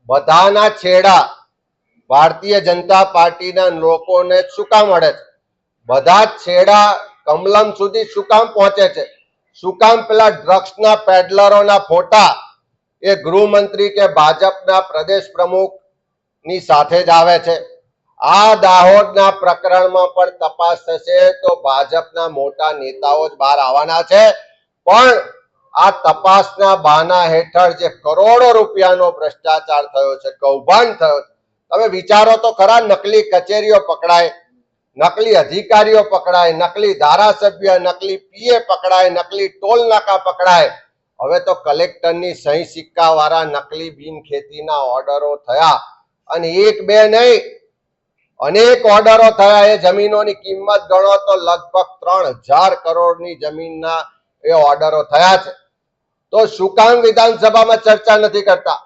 બધાના છેડા ભારતીય જનતા પાર્ટીના લોકોને શું કામ મળે છે? બધા જ છેડા કમલમ સુધી શું કામ પહોંચે છે? શું કામ પેલા ડ્રગ્સના પેડલરોના ફોટા એ ગૃહમંત્રી કે ભાજપના પ્રદેશ પ્રમુખ ની સાથે જ આવે છે? આ દાહોદના પ્રકરણમાં પણ તપાસ થશે તો ભાજપના મોટા નેતાઓ જ બહાર આવવાના છે. પણ આ તપાસના બહાના હેઠળ જે કરોડો રૂપિયાનો ભ્રષ્ટાચાર થયો છે, કૌભાંડ થયો છે, તમે વિચારો તો ખરા. નકલી કચેરીઓ પકડાય, નકલી અધિકારીઓ પકડાય, નકલી ધારાસભ્ય, નકલી પીએ પકડાય, નકલી ટોલ નાકા પકડાય. હવે તો કલેક્ટરની સહી સિક્કા વાળા નકલી બિન ખેતીના ઓર્ડરો થયા અને એક બે નહીં, અનેક ઓર્ડરો થયા. એ જમીનોની કિંમત ગણો તો લગભગ 3000 કરોડની જમીનના એ ઓર્ડરો થયા છે. તો શું કામ વિધાનસભામાં ચર્ચા નથી કરતા?